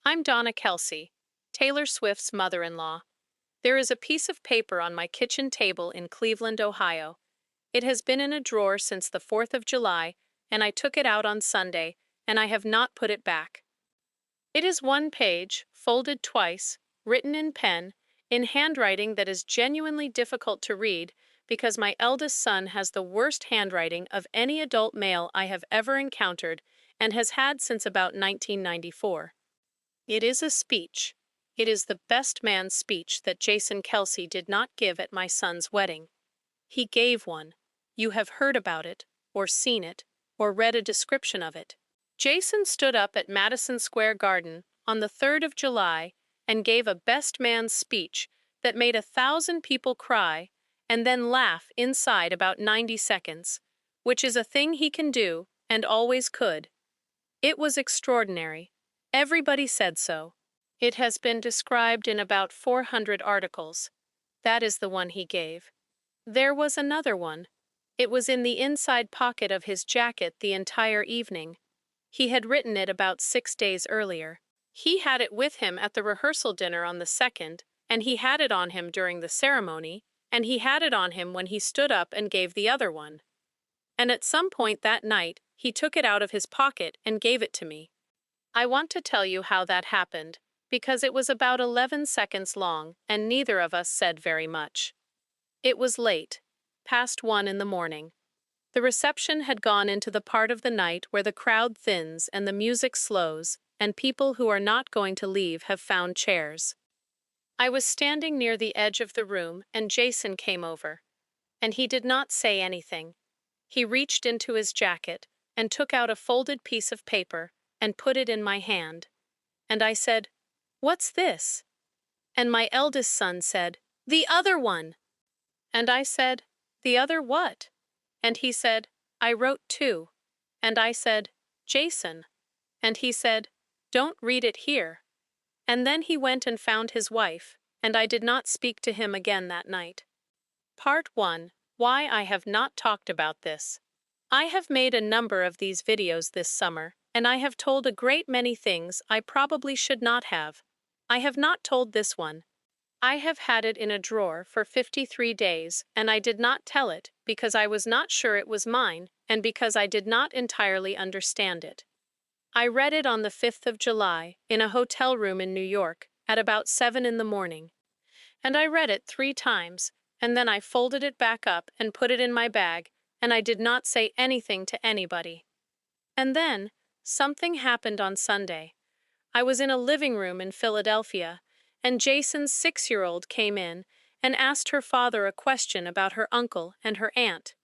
I'm Donna Kelce, Taylor Swift's mother-in-law. There is a piece of paper on my kitchen table in Cleveland, Ohio. It has been in a drawer since the 4th of July, and I took it out on Sunday, and I have not put it back. It is one page, folded twice, written in pen, in handwriting that is genuinely difficult to read because my eldest son has the worst handwriting of any adult male I have ever encountered and has had since about 1994. It is a speech. It is the best man's speech that Jason Kelce did not give at my son's wedding. He gave one. You have heard about it, or seen it, or read a description of it. Jason stood up at Madison Square Garden on the 3rd of July and gave a best man's speech that made 1,000 people cry and then laugh inside about 90 seconds, which is a thing he can do and always could. It was extraordinary. Everybody said so. It has been described in about 400 articles. That is the one he gave. There was another one. It was in the inside pocket of his jacket the entire evening. He had written it about 6 days earlier. He had it with him at the rehearsal dinner on the 2nd, and he had it on him during the ceremony, and he had it on him when he stood up and gave the other one. And at some point that night, he took it out of his pocket and gave it to me. I want to tell you how that happened, because it was about 11 seconds long, and neither of us said very much. It was late, past 1 in the morning. The reception had gone into the part of the night where the crowd thins and the music slows, and people who are not going to leave have found chairs. I was standing near the edge of the room, and Jason came over. And he did not say anything. He reached into his jacket and took out a folded piece of paper and put it in my hand. And I said, "What's this?" And my eldest son said, "The other one." And I said, "The other what?" And he said, "I wrote too." And I said, "Jason." And he said, "Don't read it here." And then he went and found his wife, and I did not speak to him again that night. Part 1. Why I have not talked about this. I have made a number of these videos this summer, and I have told a great many things I probably should not have. I have not told this one. I have had it in a drawer for 53 days, and I did not tell it because I was not sure it was mine and because I did not entirely understand it. I read it on the 5th of July in a hotel room in New York at about 7 in the morning. And I read it 3 times, and then I folded it back up and put it in my bag, and I did not say anything to anybody. And then, something happened on Sunday. I was in a living room in Philadelphia, and Jason's 6-year-old came in and asked her father a question about her uncle and her aunt.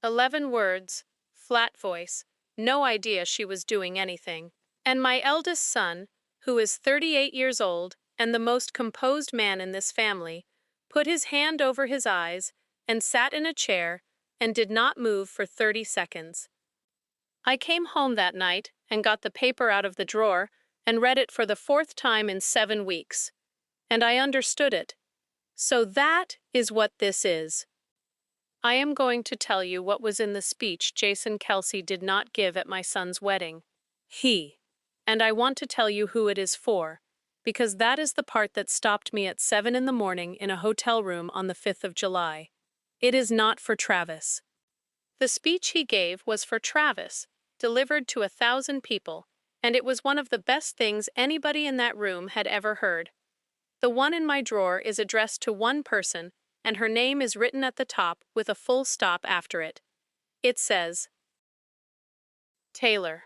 11 words, flat voice, no idea she was doing anything. And my eldest son, who is 38 years old and the most composed man in this family, put his hand over his eyes and sat in a chair and did not move for 30 seconds. I came home that night and got the paper out of the drawer and read it for the 4th time in 7 weeks. And I understood it. So that is what this is. I am going to tell you what was in the speech Jason Kelce did not give at my son's wedding. And I want to tell you who it is for, because that is the part that stopped me at 7 in the morning in a hotel room on the 5th of July. It is not for Travis. The speech he gave was for Travis, delivered to 1,000 people, and it was one of the best things anybody in that room had ever heard. The one in my drawer is addressed to one person, and her name is written at the top with a full stop after it. It says, Taylor.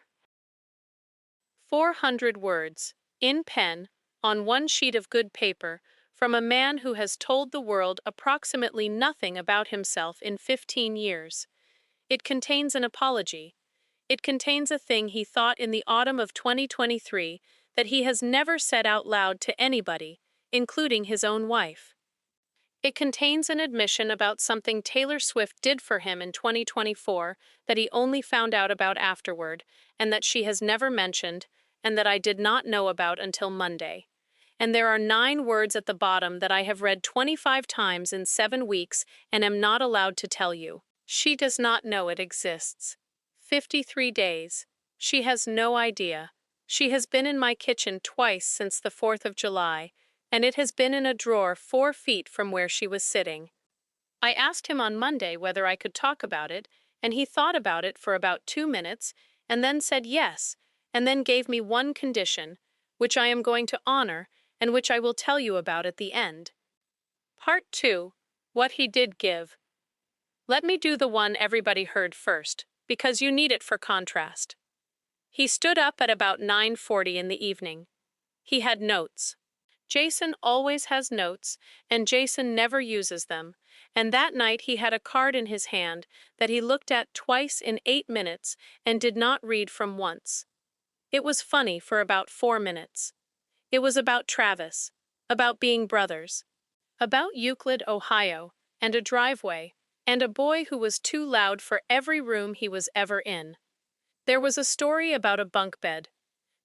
400 words, in pen, on one sheet of good paper, from a man who has told the world approximately nothing about himself in 15 years. It contains an apology. It contains a thing he thought in the autumn of 2023 that he has never said out loud to anybody, including his own wife. It contains an admission about something Taylor Swift did for him in 2024 that he only found out about afterward, and that she has never mentioned, and that I did not know about until Monday. And there are 9 words at the bottom that I have read 25 times in 7 weeks and am not allowed to tell you. She does not know it exists. 53 days. She has no idea. She has been in my kitchen twice since the 4th of July, and it has been in a drawer 4 feet from where she was sitting. I asked him on Monday whether I could talk about it, and he thought about it for about 2 minutes, and then said yes, and then gave me one condition, which I am going to honor, and which I will tell you about at the end. Part 2. What he did give. Let me do the one everybody heard first, because you need it for contrast. He stood up at about 9:40 in the evening. He had notes. Jason always has notes, and Jason never uses them, and that night he had a card in his hand that he looked at twice in 8 minutes and did not read from once. It was funny for about 4 minutes. It was about Travis, about being brothers, about Euclid, Ohio, and a driveway, and a boy who was too loud for every room he was ever in. There was a story about a bunk bed.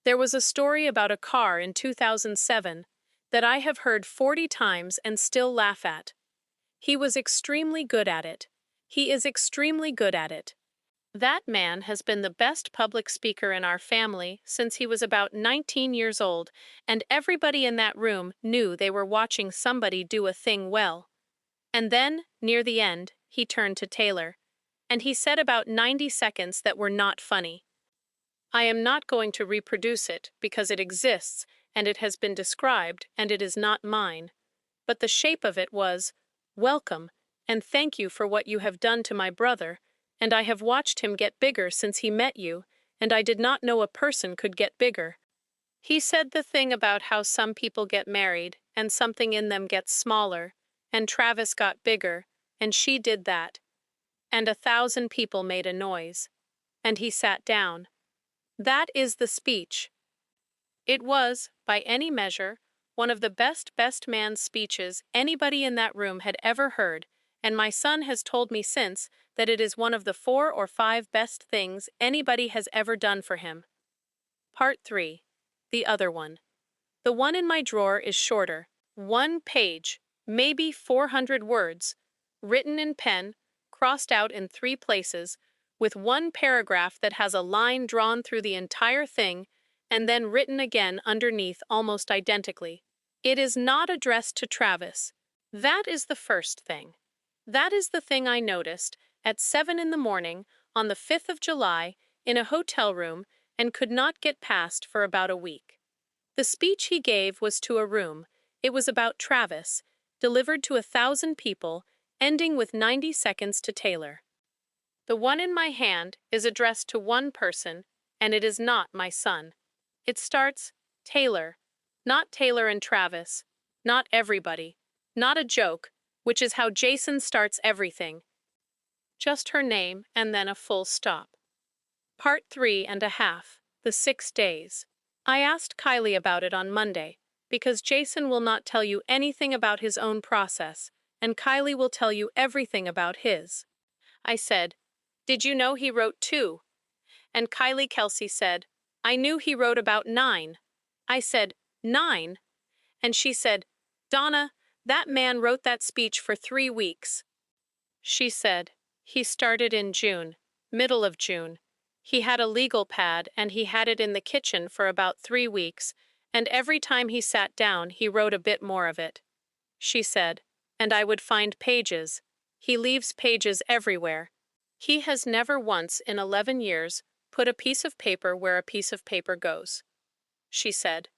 There was a story about a car in 2007 that I have heard 40 times and still laugh at. He was extremely good at it. He is extremely good at it. That man has been the best public speaker in our family since he was about 19 years old, and everybody in that room knew they were watching somebody do a thing well. And then, near the end, he turned to Taylor, and he said about 90 seconds that were not funny. I am not going to reproduce it because it exists and it has been described and it is not mine. But the shape of it was, "Welcome, and thank you for what you have done to my brother, and I have watched him get bigger since he met you, and I did not know a person could get bigger." He said the thing about how some people get married and something in them gets smaller, and Travis got bigger, and she did that, and 1,000 people made a noise. And he sat down. That is the speech. It was, by any measure, one of the best man speeches anybody in that room had ever heard, and my son has told me since that it is one of the 4 or 5 best things anybody has ever done for him. Part 3. The other one. The one in my drawer is shorter, 1 page, maybe 400 words, written in pen, crossed out in 3 places, with one paragraph that has a line drawn through the entire thing, and then written again underneath almost identically. It is not addressed to Travis. That is the first thing. That is the thing I noticed at 7 in the morning on the 5th of July in a hotel room and could not get past for about a week. The speech he gave was to a room. It was about Travis, delivered to 1,000 people, ending with 90 seconds to Taylor. The one in my hand is addressed to one person, and it is not my son. It starts, Taylor, not Taylor and Travis, not everybody, not a joke, which is how Jason starts everything. Just her name and then a full stop. Part 3.5, the 6 days. I asked Kylie about it on Monday, because Jason will not tell you anything about his own process, and Kylie will tell you everything about his. I said, "Did you know he wrote 2? And Kylie Kelce said, "I knew he wrote about 9. I said, 9? And she said, "Donna, that man wrote that speech for 3 weeks. She said, "He started in June, middle of June. He had a legal pad and he had it in the kitchen for about 3 weeks, and every time he sat down he wrote a bit more of it." She said, "And I would find pages. He leaves pages everywhere. He has never once in 11 years put a piece of paper where a piece of paper goes." She said,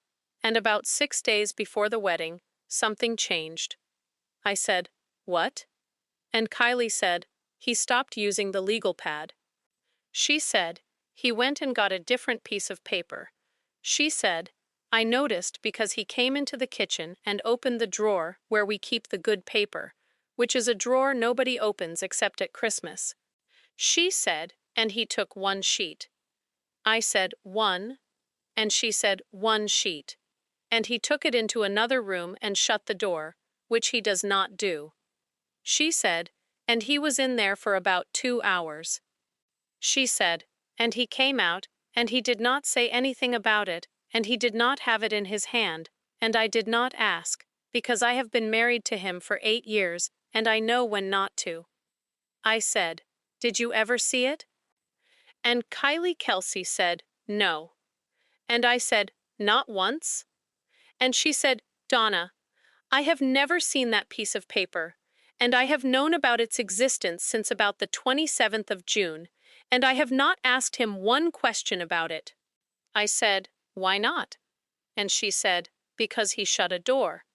"And about 6 days before the wedding, something changed." I said, "What?" And Kylie said, "He stopped using the legal pad." She said, "He went and got a different piece of paper." She said, "I noticed because he came into the kitchen and opened the drawer where we keep the good paper, which is a drawer nobody opens except at Christmas." She said, "And he took 1 sheet." I said, "1?" And she said, "1 sheet. And he took it into another room and shut the door, which he does not do." She said, "And he was in there for about 2 hours. She said, "And he came out, and he did not say anything about it, and he did not have it in his hand, and I did not ask, because I have been married to him for 8 years, and I know when not to." I said, "Did you ever see it?" And Kylie Kelce said, "No." And I said, "Not once?" And she said, "Donna, I have never seen that piece of paper, and I have known about its existence since about the 27th of June, and I have not asked him one question about it." I said, "Why not?" And she said, "Because he shut a door."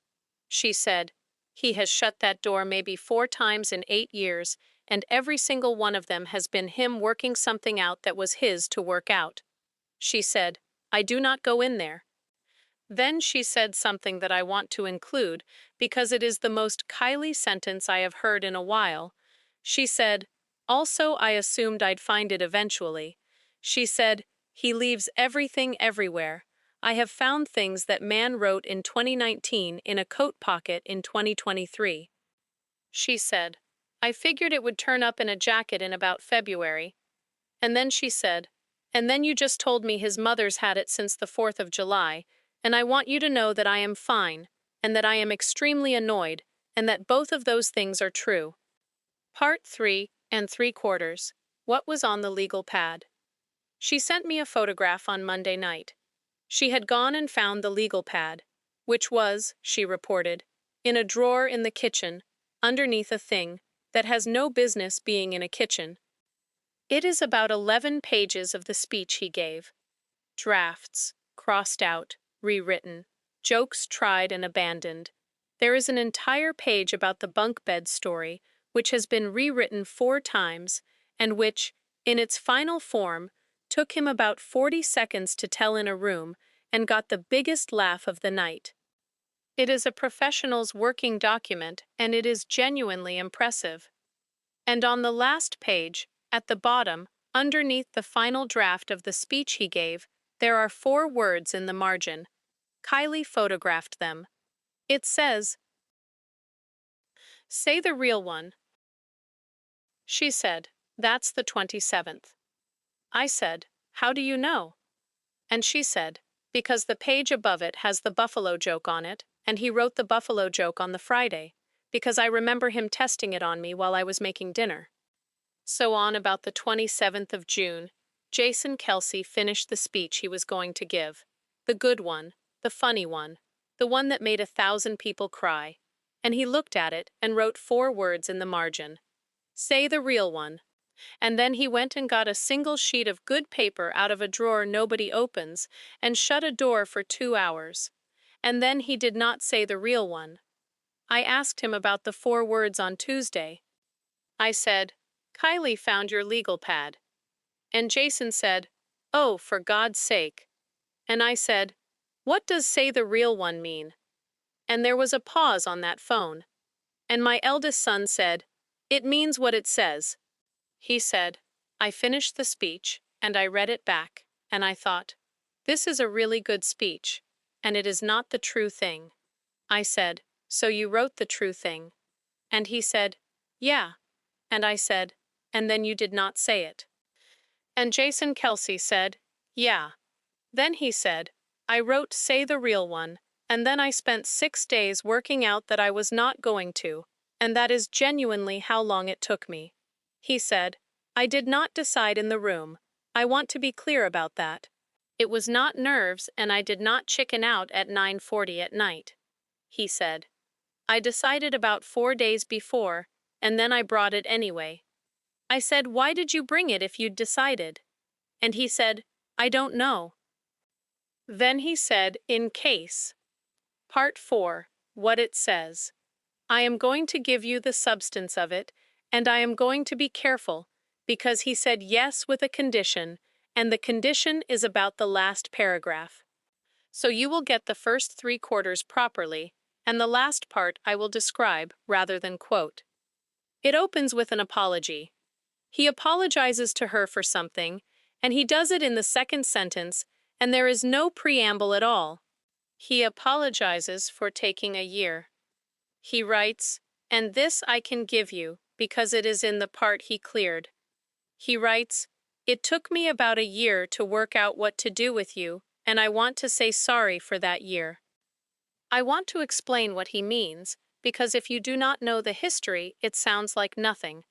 She said, "He has shut that door maybe 4 times in 8 years, and every single one of them has been him working something out that was his to work out." She said, "I do not go in there." Then she said something that I want to include because it is the most Kylie sentence I have heard in a while. She said, "Also, I assumed I'd find it eventually." She said, "He leaves everything everywhere. I have found things that man wrote in 2019 in a coat pocket in 2023. She said, "I figured it would turn up in a jacket in about February." And then she said, "And then you just told me his mother's had it since the 4th of July, and I want you to know that I am fine, and that I am extremely annoyed, and that both of those things are true." Part 3 3/4. What was on the legal pad? She sent me a photograph on Monday night. She had gone and found the legal pad, which was, she reported, in a drawer in the kitchen, underneath a thing that has no business being in a kitchen. It is about 11 pages of the speech he gave. Drafts, crossed out, rewritten, jokes tried and abandoned. There is an entire page about the bunk bed story, which has been rewritten 4 times, and which, in its final form, took him about 40 seconds to tell in a room and got the biggest laugh of the night. It is a professional's working document, and it is genuinely impressive. And on the last page, at the bottom, underneath the final draft of the speech he gave, there are 4 words in the margin. Kylie photographed them. It says, "Say the real one." She said, "That's the 27th. I said, "How do you know?" And she said, "Because the page above it has the buffalo joke on it, and he wrote the buffalo joke on the Friday, because I remember him testing it on me while I was making dinner." So on about the 27th of June, Jason Kelce finished the speech he was going to give. The good one, the funny one, the one that made 1,000 people cry. And he looked at it and wrote 4 words in the margin. "Say the real one." And then he went and got a single sheet of good paper out of a drawer nobody opens and shut a door for 2 hours. And then he did not say the real one. I asked him about the 4 words on Tuesday. I said, "Kylie found your legal pad." And Jason said, "Oh, for God's sake." And I said, "What does say the real one mean?" And there was a pause on that phone. And my eldest son said, "It means what it says." He said, I finished the speech, and I read it back, and I thought, this is a really good speech, and it is not the true thing. I said, "So you wrote the true thing?" And he said, "Yeah." And I said, "And then you did not say it." And Jason Kelce said, "Yeah." Then he said, "I wrote Say the Real One, and then I spent 6 days working out that I was not going to, and that is genuinely how long it took me." He said, "I did not decide in the room. I want to be clear about that. It was not nerves, and I did not chicken out at 9:40 at night." He said, "I decided about 4 days before, and then I brought it anyway." I said, "Why did you bring it if you'd decided?" And he said, "I don't know." Then he said, in case. Part 4, what it says. I am going to give you the substance of it, and I am going to be careful, because he said yes with a condition, and the condition is about the last paragraph. So you will get the first 3/4 properly, and the last part I will describe rather than quote. It opens with an apology. He apologizes to her for something, and he does it in the second sentence, and there is no preamble at all. He apologizes for taking a year. He writes, "And this I can give you, because it is in the part he cleared." He writes, "It took me about a year to work out what to do with you, and I want to say sorry for that year." I want to explain what he means, because if you do not know the history, it sounds like nothing.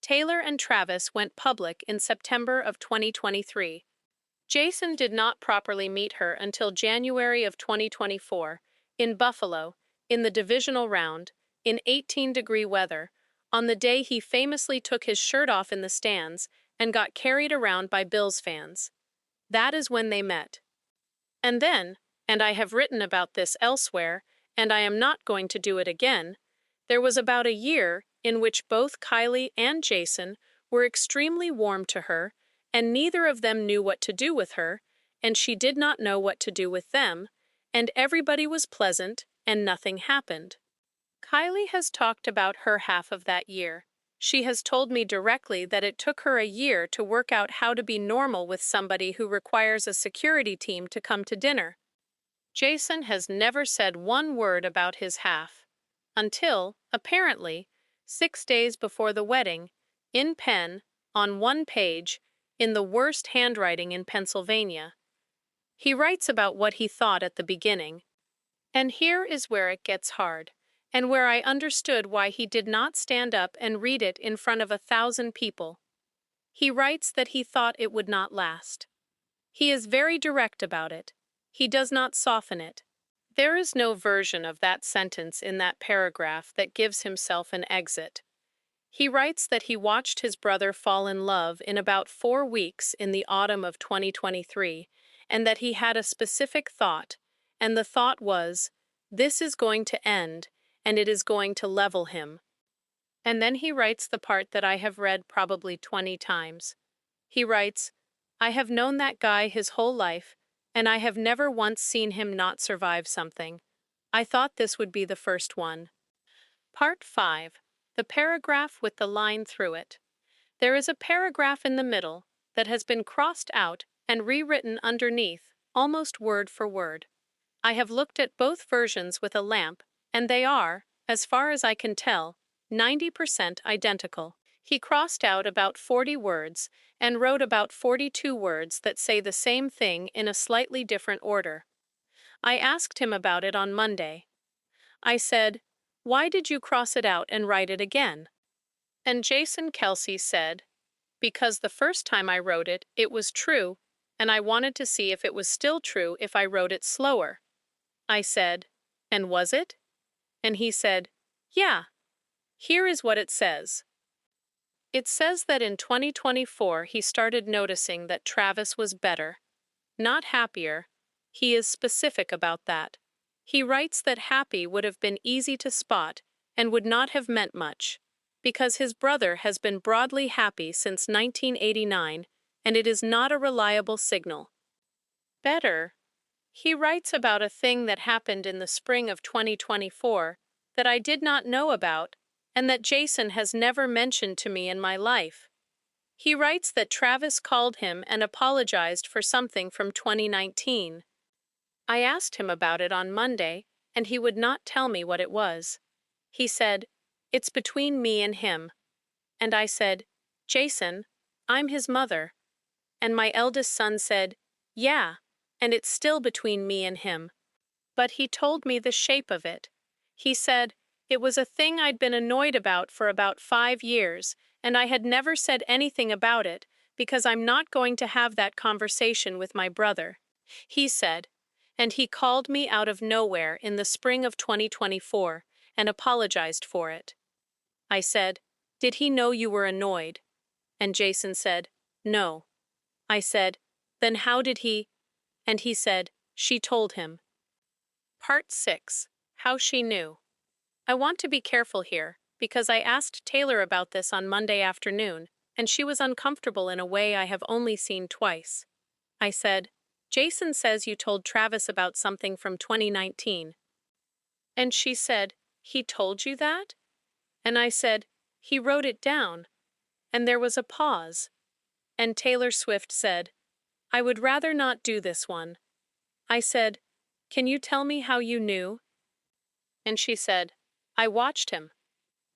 Taylor and Travis went public in September of 2023. Jason did not properly meet her until January of 2024, in Buffalo, in the divisional round, in 18-degree weather, on the day he famously took his shirt off in the stands and got carried around by Bills fans. That is when they met. And then, and I have written about this elsewhere, and I am not going to do it again, there was about a year in which both Kylie and Jason were extremely warm to her, and neither of them knew what to do with her, and she did not know what to do with them, and everybody was pleasant, and nothing happened. Kylie has talked about her half of that year. She has told me directly that it took her a year to work out how to be normal with somebody who requires a security team to come to dinner. Jason has never said one word about his half. Until, apparently, 6 days before the wedding, in pen, on one page, in the worst handwriting in Pennsylvania. He writes about what he thought at the beginning. And here is where it gets hard, and where I understood why he did not stand up and read it in front of 1,000 people. He writes that he thought it would not last. He is very direct about it. He does not soften it. There is no version of that sentence in that paragraph that gives himself an exit. He writes that he watched his brother fall in love in about 4 weeks in the autumn of 2023, and that he had a specific thought, and the thought was, this is going to end, and it is going to level him. And then he writes the part that I have read probably 20 times. He writes, I have known that guy his whole life, and I have never once seen him not survive something. I thought this would be the first one. Part 5. The paragraph with the line through it. There is a paragraph in the middle that has been crossed out and rewritten underneath, almost word for word. I have looked at both versions with a lamp, and they are, as far as I can tell, 90% identical. He crossed out about 40 words and wrote about 42 words that say the same thing in a slightly different order. I asked him about it on Monday. I said, why did you cross it out and write it again? And Jason Kelce said, because the first time I wrote it, it was true, and I wanted to see if it was still true if I wrote it slower. I said, and was it? And he said, yeah. Here is what it says. It says that in 2024 he started noticing that Travis was better, not happier. He is specific about that. He writes that happy would have been easy to spot and would not have meant much, because his brother has been broadly happy since 1989, and it is not a reliable signal. Better. He writes about a thing that happened in the spring of 2024 that I did not know about and that Jason has never mentioned to me in my life. He writes that Travis called him and apologized for something from 2019. I asked him about it on Monday, and he would not tell me what it was. He said, it's between me and him. And I said, Jason, I'm his mother. And my eldest son said, yeah, and it's still between me and him. But he told me the shape of it. He said, it was a thing I'd been annoyed about for about 5 years, and I had never said anything about it because I'm not going to have that conversation with my brother. He said, and he called me out of nowhere in the spring of 2024 and apologized for it. I said, did he know you were annoyed? And Jason said, no. I said, then how did he? And he said, she told him. Part 6. How she knew. I want to be careful here, because I asked Taylor about this on Monday afternoon, and she was uncomfortable in a way I have only seen twice. I said, Jason says you told Travis about something from 2019. And she said, he told you that? And I said, he wrote it down. And there was a pause. And Taylor Swift said, I would rather not do this one. I said, can you tell me how you knew? And she said, I watched him.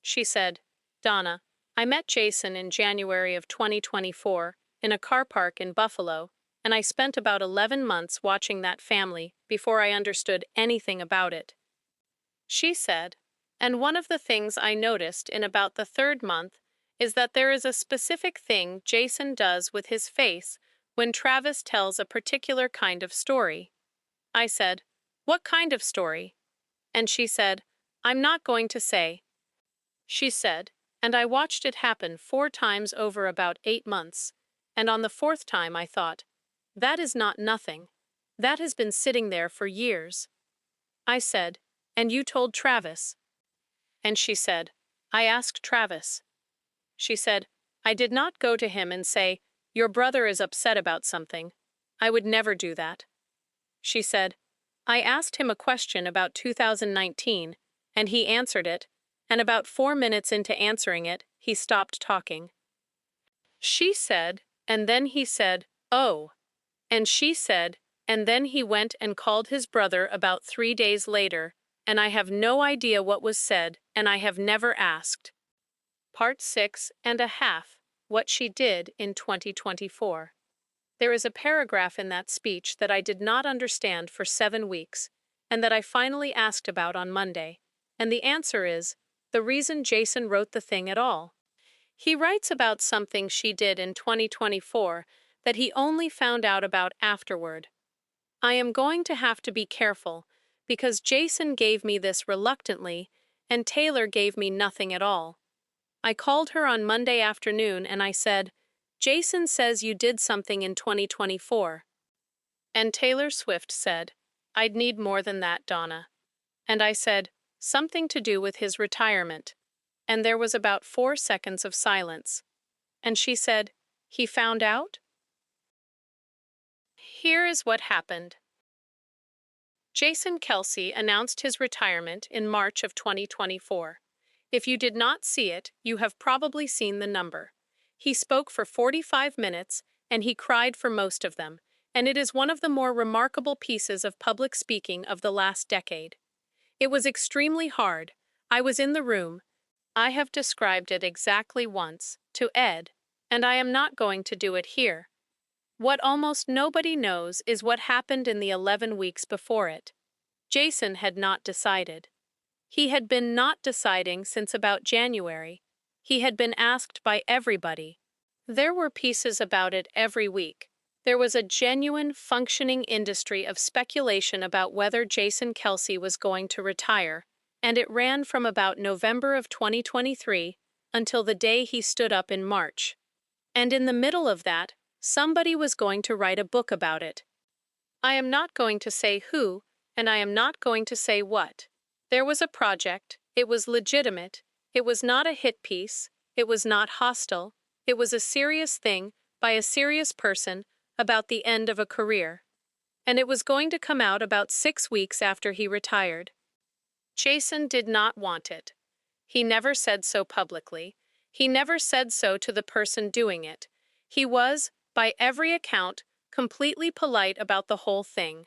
She said, Donna, I met Jason in January of 2024 in a car park in Buffalo, and I spent about 11 months watching that family before I understood anything about it. She said, and one of the things I noticed in about the 3rd month is that there is a specific thing Jason does with his face When Travis tells a particular kind of story. I said, "What kind of story?" And she said, "I'm not going to say." She said, and I watched it happen 4 times over about 8 months. And on the fourth time I thought, that is not nothing. That has been sitting there for years. I said, "And you told Travis?" And she said, "I asked Travis." She said, "I did not go to him and say, 'Your brother is upset about something.' I would never do that." She said, "I asked him a question about 2019, and he answered it, and about 4 minutes into answering it, he stopped talking." She said, and then he said, "Oh." And she said, and then he went and called his brother about 3 days later, and I have no idea what was said, and I have never asked. Part 6.5. What she did in 2024. There is a paragraph in that speech that I did not understand for 7 weeks, and that I finally asked about on Monday. And the answer is, the reason Jason wrote the thing at all. He writes about something she did in 2024 that he only found out about afterward. I am going to have to be careful, because Jason gave me this reluctantly, and Taylor gave me nothing at all. I called her on Monday afternoon and I said, "Jason says you did something in 2024. And Taylor Swift said, "I'd need more than that, Donna." And I said, "Something to do with his retirement." And there was about 4 seconds of silence. And she said, "He found out?" Here is what happened. Jason Kelce announced his retirement in March of 2024. If you did not see it, you have probably seen the number. He spoke for 45 minutes, and he cried for most of them, and it is one of the more remarkable pieces of public speaking of the last decade. It was extremely hard. I was in the room. I have described it exactly once, to Ed, and I am not going to do it here. What almost nobody knows is what happened in the 11 weeks before it. Jason had not decided. He had been not deciding since about January. He had been asked by everybody. There were pieces about it every week. There was a genuine, functioning industry of speculation about whether Jason Kelce was going to retire, and it ran from about November of 2023 until the day he stood up in March. And in the middle of that, somebody was going to write a book about it. I am not going to say who, and I am not going to say what. There was a project, it was legitimate, it was not a hit piece, it was not hostile, it was a serious thing by a serious person about the end of a career. And it was going to come out about 6 weeks after he retired. Jason did not want it. He never said so publicly. He never said so to the person doing it. He was, by every account, completely polite about the whole thing.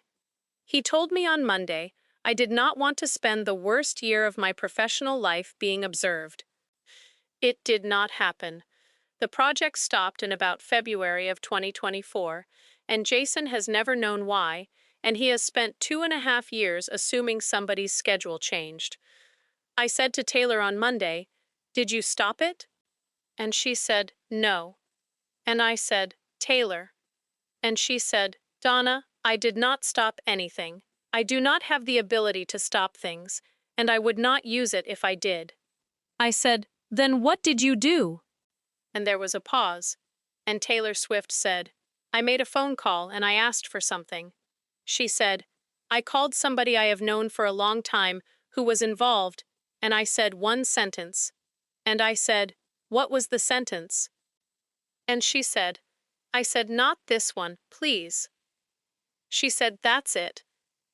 He told me on Monday, I did not want to spend the worst year of my professional life being observed. It did not happen. The project stopped in about February of 2024, and Jason has never known why, and he has spent 2.5 years assuming somebody's schedule changed. I said to Taylor on Monday, "Did you stop it?" And she said, "No." And I said, "Taylor." And she said, "Donna, I did not stop anything. I do not have the ability to stop things, and I would not use it if I did." I said, "Then what did you do?" And there was a pause, and Taylor Swift said, "I made a phone call and I asked for something." She said, "I called somebody I have known for a long time who was involved, and I said one sentence." And I said, "What was the sentence?" And she said, "I said not this one, please." She said, "That's it.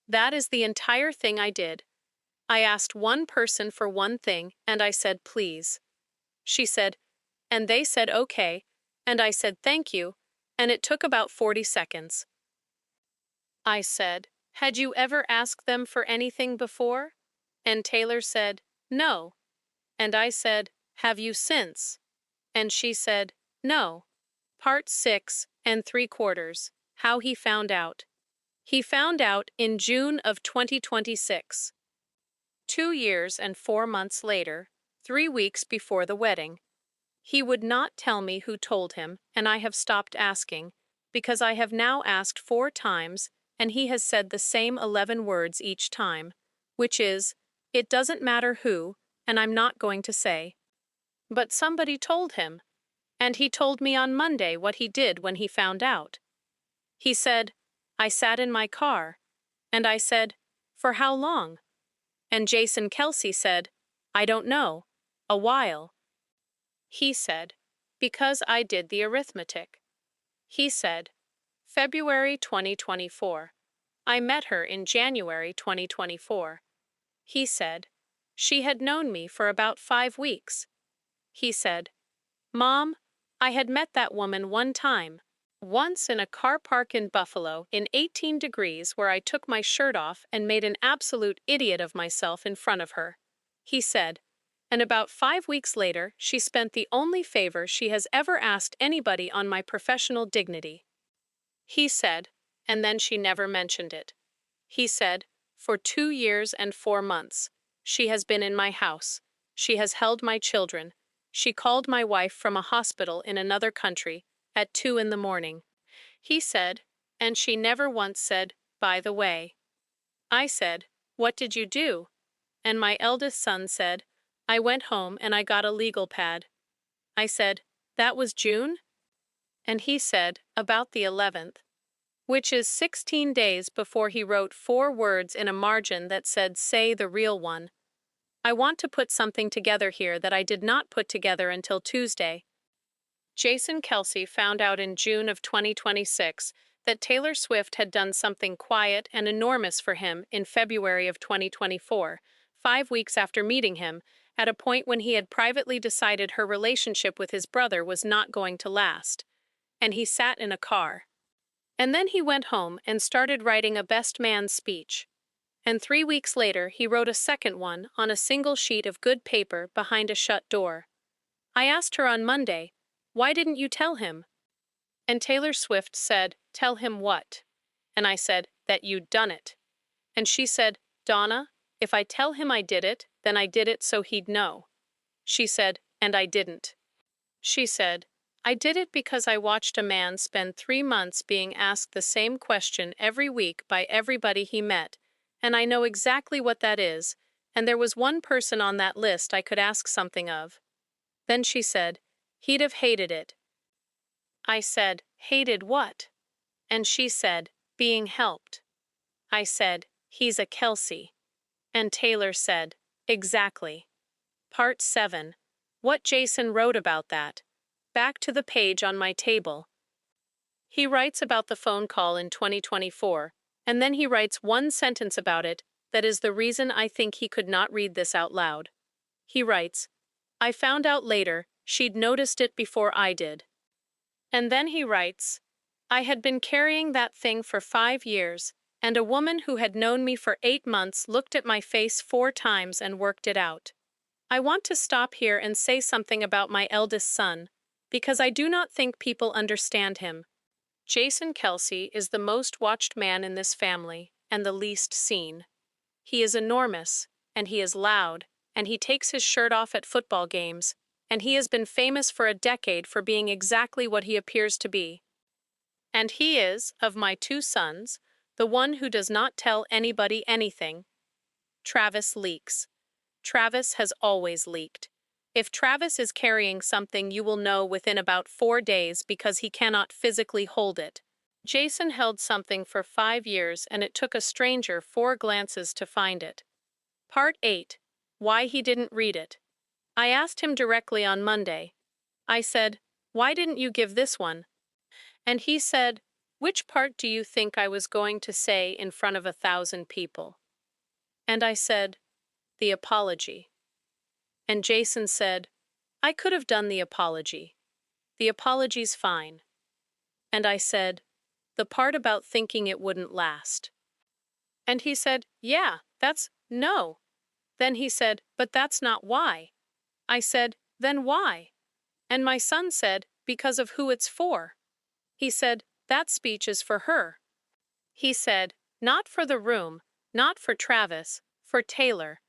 That is the entire thing I did. I asked one person for one thing, and I said, please." She said, "And they said, okay," and I said, "Thank you," and it took about 40 seconds. I said, "Had you ever asked them for anything before?" And Taylor said, "No." And I said, "Have you since?" And she said, "No." Part 6.75. How he found out. He found out in June of 2026. 2 years and 4 months later, 3 weeks before the wedding. He would not tell me who told him, and I have stopped asking. because I have now asked 4 times, and he has said the same 11 words each time, which is, it doesn't matter who, and I'm not going to say. But somebody told him, and he told me on Monday what he did when he found out. He said, I sat in my car, and I said, for how long? And Jason Kelce said, I don't know, a while. He said, because I did the arithmetic. He said, February 2024. I met her in January 2024. He said, she had known me for about 5 weeks. He said, Mom, I had met that woman one time, once in a car park in Buffalo in 18 degrees where I took my shirt off and made an absolute idiot of myself in front of her. He said, and about 5 weeks later, she spent the only favor she has ever asked anybody on my professional dignity. He said, and then she never mentioned it. He said, for 2 years and 4 months, she has been in my house. She has held my children. She called my wife from a hospital in another country at 2 in the morning. He said, and she never once said, by the way. I said, what did you do? And my eldest son said, I went home and I got a legal pad. I said, that was June? And he said, about the 11th. Which is 16 days before he wrote 4 words in a margin that said, say the real one. I want to put something together here that I did not put together until Tuesday. Jason Kelce found out in June of 2026 that Taylor Swift had done something quiet and enormous for him in February of 2024, 5 weeks after meeting him, at a point when he had privately decided her relationship with his brother was not going to last. And he sat in a car. And then he went home and started writing a best man speech. And 3 weeks later, he wrote a second one on a single sheet of good paper behind a shut door. I asked her on Monday, why didn't you tell him? And Taylor Swift said, tell him what? And I said, that you'd done it. And she said, Donna, if I tell him I did it, then I did it so he'd know. She said, and I didn't. She said, I did it because I watched a man spend 3 months being asked the same question every week by everybody he met, and I know exactly what that is, and there was one person on that list I could ask something of. Then she said, he'd have hated it. I said, hated what? And she said, being helped. I said, he's a Kelce. And Taylor said, exactly. Part 7. What Jason wrote about that. Back to the page on my table. He writes about the phone call in 2024, and then he writes one sentence about it that is the reason I think he could not read this out loud. He writes, I found out later she'd noticed it before I did. And then he writes, I had been carrying that thing for 5 years, and a woman who had known me for 8 months looked at my face 4 times and worked it out. I want to stop here and say something about my eldest son, because I do not think people understand him. Jason Kelce is the most watched man in this family and the least seen. He is enormous, and he is loud, and he takes his shirt off at football games, and he has been famous for a decade for being exactly what he appears to be. And he is, of my 2 sons, the one who does not tell anybody anything. Travis leaks. Travis has always leaked. If Travis is carrying something, you will know within about 4 days because he cannot physically hold it. Jason held something for 5 years and it took a stranger 4 glances to find it. Part 8. Why he didn't read it. I asked him directly on Monday. I said, why didn't you give this one? And he said, which part do you think I was going to say in front of 1,000 people? And I said, the apology. And Jason said, I could have done the apology. The apology's fine. And I said, the part about thinking it wouldn't last. And he said, yeah, no. Then he said, but that's not why. I said, then why? And my son said, because of who it's for. He said, that speech is for her. He said, not for the room, not for Travis, for Taylor.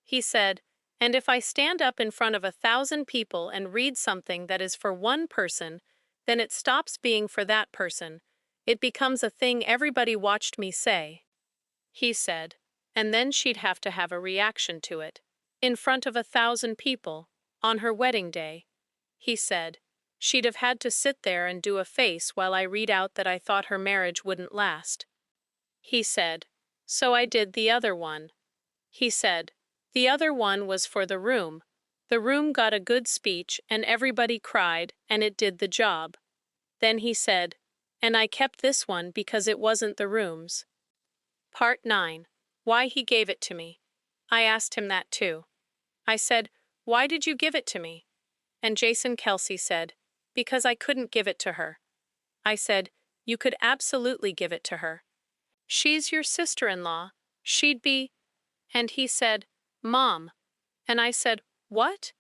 He said, and if I stand up in front of 1,000 people and read something that is for one person, then it stops being for that person, It becomes a thing everybody watched me say. He said, and then she'd have to have a reaction to it. In front of 1,000 people, on her wedding day. He said, she'd have had to sit there and do a face while I read out that I thought her marriage wouldn't last. He said, so I did the other one. He said, the other one was for the room. The room got a good speech and everybody cried and it did the job. Then he said, and I kept this one because it wasn't the room's. Part 9. Why he gave it to me. I asked him that too. I said, why did you give it to me? And Jason Kelce said, because I couldn't give it to her. I said, you could absolutely give it to her. She's your sister-in-law. She'd be… And he said, Mom. And I said, what?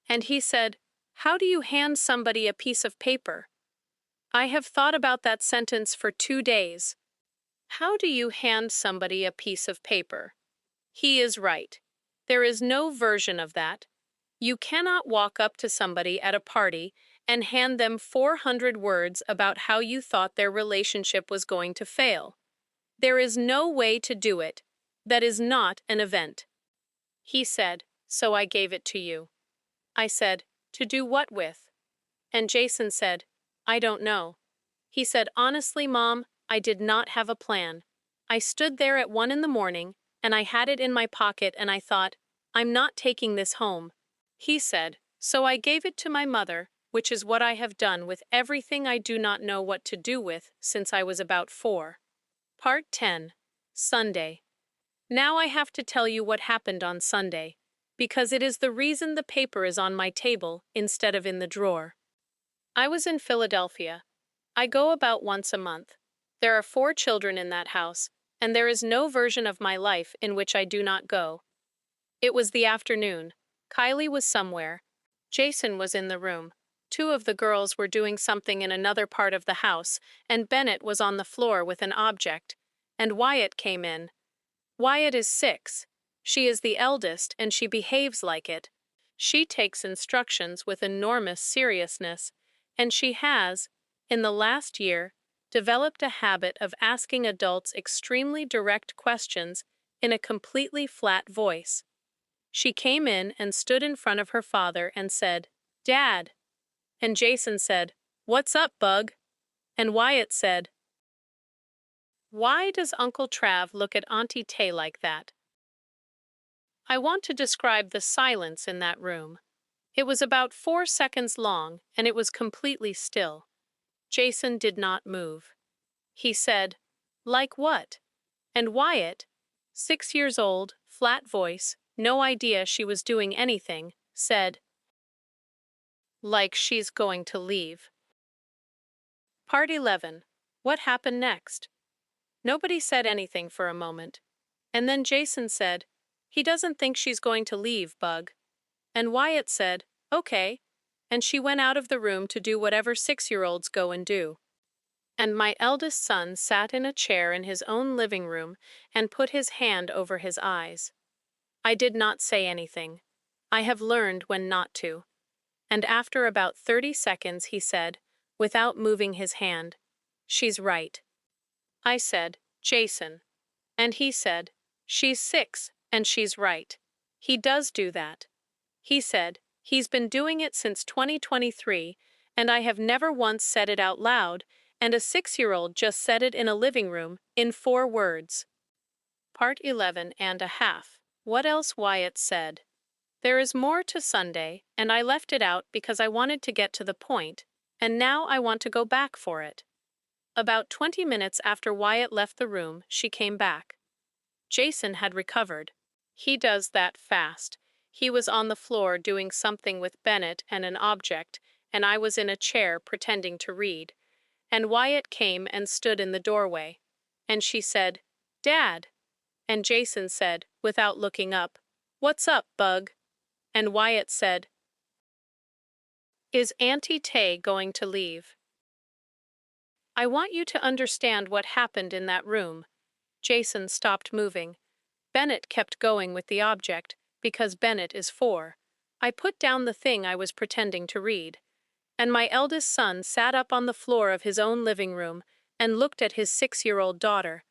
And he said, how do you hand somebody a piece of paper? I have thought about that sentence for 2 days. How do you hand somebody a piece of paper? He is right. There is no version of that. You cannot walk up to somebody at a party and hand them 400 words about how you thought their relationship was going to fail. There is no way to do it. That is not an event. He said, so I gave it to you. I said, to do what with? And Jason said, I don't know. He said, honestly, Mom, I did not have a plan. I stood there at 1 a.m, and I had it in my pocket and I thought, I'm not taking this home. He said, so I gave it to my mother, which is what I have done with everything I do not know what to do with since I was about 4. Part 10. Sunday. Now I have to tell you what happened on Sunday, because it is the reason the paper is on my table instead of in the drawer. I was in Philadelphia. I go about once a month. There are 4 children in that house, and there is no version of my life in which I do not go. It was the afternoon. Kylie was somewhere. Jason was in the room. 2 of the girls were doing something in another part of the house, and Bennett was on the floor with an object, and Wyatt came in. Wyatt is 6. She is the eldest, and she behaves like it. She takes instructions with enormous seriousness, and she has, in the last year, developed a habit of asking adults extremely direct questions in a completely flat voice. She came in and stood in front of her father and said, Dad. And Jason said, what's up, Bug? And Wyatt said, why does Uncle Trav look at Auntie Tay like that? I want to describe the silence in that room. It was about 4 seconds long, and it was completely still. Jason did not move. He said, like what? And Wyatt, 6 years old, flat voice, no idea she was doing anything, said, like she's going to leave. Part 11. What happened next? Nobody said anything for a moment. And then Jason said, he doesn't think she's going to leave, Bug. And Wyatt said, okay. And she went out of the room to do whatever 6-year-olds go and do. And my eldest son sat in a chair in his own living room and put his hand over his eyes. I did not say anything. I have learned when not to. And after about 30 seconds he said, without moving his hand, she's right. I said, Jason. And he said, she's 6, and she's right. He does do that. He said, he's been doing it since 2023, and I have never once said it out loud, and a 6-year-old just said it in a living room, in 4 words. Part 11 and a half. What else Wyatt said. There is more to Sunday, and I left it out because I wanted to get to the point, and now I want to go back for it. About 20 minutes after Wyatt left the room, she came back. Jason had recovered. He does that fast. He was on the floor doing something with Bennett and an object, and I was in a chair pretending to read. And Wyatt came and stood in the doorway. And she said, Dad. And Jason said, without looking up, what's up, Bug? And Wyatt said, is Auntie Tay going to leave? I want you to understand what happened in that room. Jason stopped moving. Bennett kept going with the object, because Bennett is 4. I put down the thing I was pretending to read. And my eldest son sat up on the floor of his own living room and looked at his 6-year-old daughter.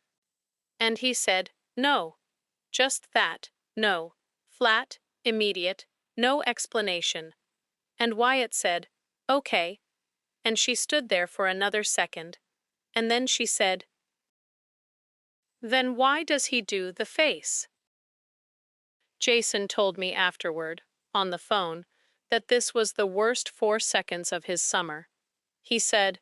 And he said, "No. Just that, no." Flat, immediate, no explanation. And Wyatt said, "Okay." And she stood there for another second. And then she said, "Then why does he do the face?" Jason told me afterward, on the phone, that this was the worst 4 seconds of his summer. He said,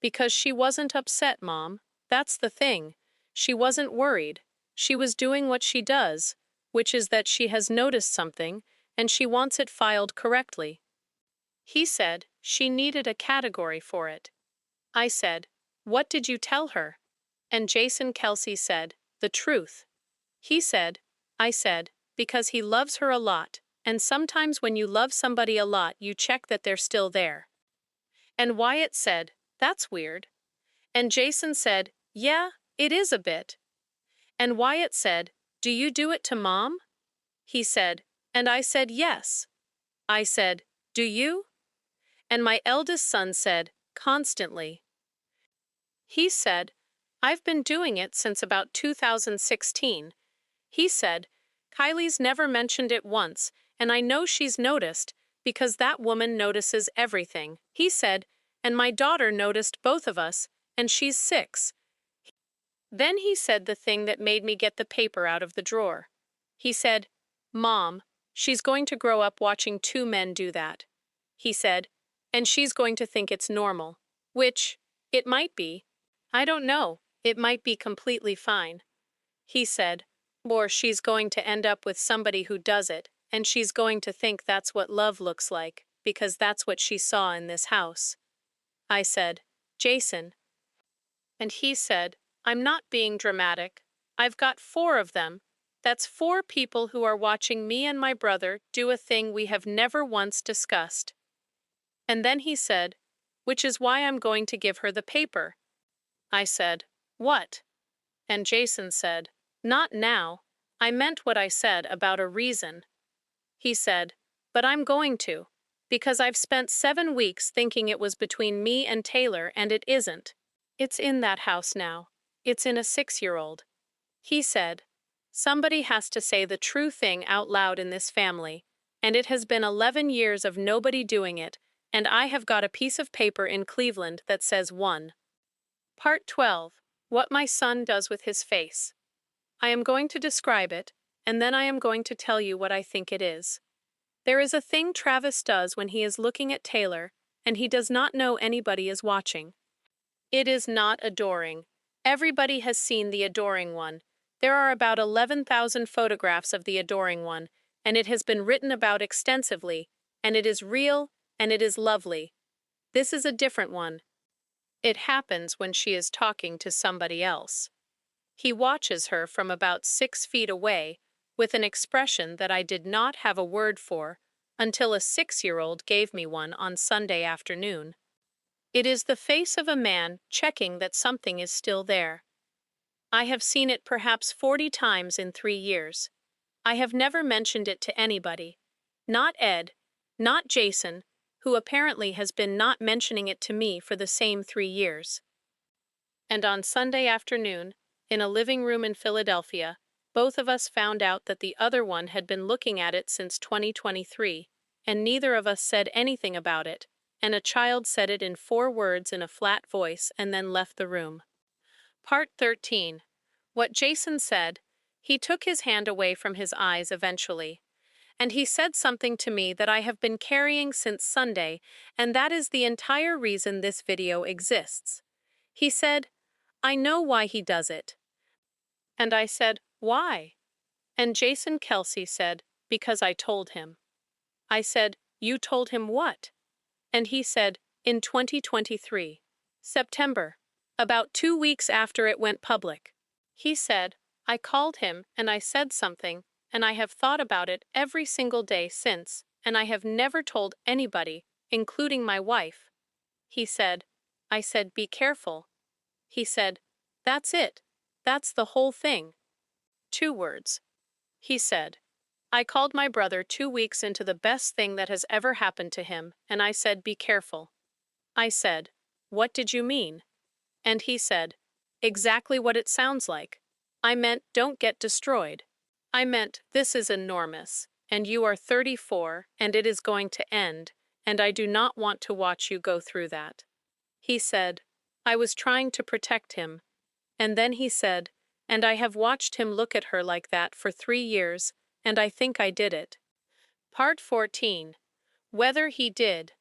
"Because she wasn't upset, Mom. That's the thing. She wasn't worried. She was doing what she does, which is that she has noticed something, and she wants it filed correctly." He said she needed a category for it. I said, "What did you tell her?" And Jason Kelce said, "The truth." He said, I said, "Because he loves her a lot, and sometimes when you love somebody a lot you check that they're still there." And Wyatt said, "That's weird." And Jason said, "Yeah, it is a bit." And Wyatt said, "Do you do it to Mom?" He said, and I said, "Yes." I said, "Do you?" And my eldest son said, "Constantly." He said, "I've been doing it since about 2016. He said, "Kylie's never mentioned it once, and I know she's noticed, because that woman notices everything." He said, "And my daughter noticed both of us, and she's 6. Then he said the thing that made me get the paper out of the drawer. He said, "Mom, she's going to grow up watching 2 men do that." He said, "And she's going to think it's normal." Which, it might be. I don't know, it might be completely fine. He said, "Or she's going to end up with somebody who does it, and she's going to think that's what love looks like, because that's what she saw in this house." I said, "Jason." And he said, "I'm not being dramatic. I've got 4 of them. That's 4 people who are watching me and my brother do a thing we have never once discussed." And then he said, "Which is why I'm going to give her the paper." I said, "What?" And Jason said, "Not now. I meant what I said about a reason." He said, "But I'm going to. Because I've spent 7 weeks thinking it was between me and Taylor, and it isn't. It's in that house now. It's in a 6-year-old. He said, "Somebody has to say the true thing out loud in this family, and it has been 11 years of nobody doing it, and I have got a piece of paper in Cleveland that says 1. Part 12. What my son does with his face. I am going to describe it, and then I am going to tell you what I think it is. There is a thing Travis does when he is looking at Taylor, and he does not know anybody is watching. It is not adoring. Everybody has seen the adoring one. There are about 11,000 photographs of the adoring one, and it has been written about extensively, and it is real, and it is lovely. This is a different one. It happens when she is talking to somebody else. He watches her from about 6 feet away, with an expression that I did not have a word for, until a 6-year-old gave me one on Sunday afternoon. It is the face of a man checking that something is still there. I have seen it perhaps 40 times in 3 years. I have never mentioned it to anybody. Not Ed, not Jason, who apparently has been not mentioning it to me for the same 3 years. And on Sunday afternoon, in a living room in Philadelphia, both of us found out that the other one had been looking at it since 2023, and neither of us said anything about it, and a child said it in 4 words in a flat voice and then left the room. Part 13. What Jason said. He took his hand away from his eyes eventually. And he said something to me that I have been carrying since Sunday, and that is the entire reason this video exists. He said, "I know why he does it." And I said, "Why?" And Jason Kelce said, "Because I told him." I said, "You told him what?" And he said, "In 2023. September. About 2 weeks after it went public." He said, "I called him and I said something, and I have thought about it every single day since, and I have never told anybody, including my wife." He said, I said, "Be careful." He said, "That's it. That's the whole thing." 2 words. He said, "I called my brother 2 weeks into the best thing that has ever happened to him, and I said, 'Be careful.'" I said, "What did you mean?" And he said, exactly what it sounds like. I meant don't get destroyed. I meant this is enormous, and you are 34, and it is going to end, and I do not want to watch you go through that. He said, I was trying to protect him. And then he said, and I have watched him look at her like that for 3 years, and I think I did it. Part 14. Whether he did.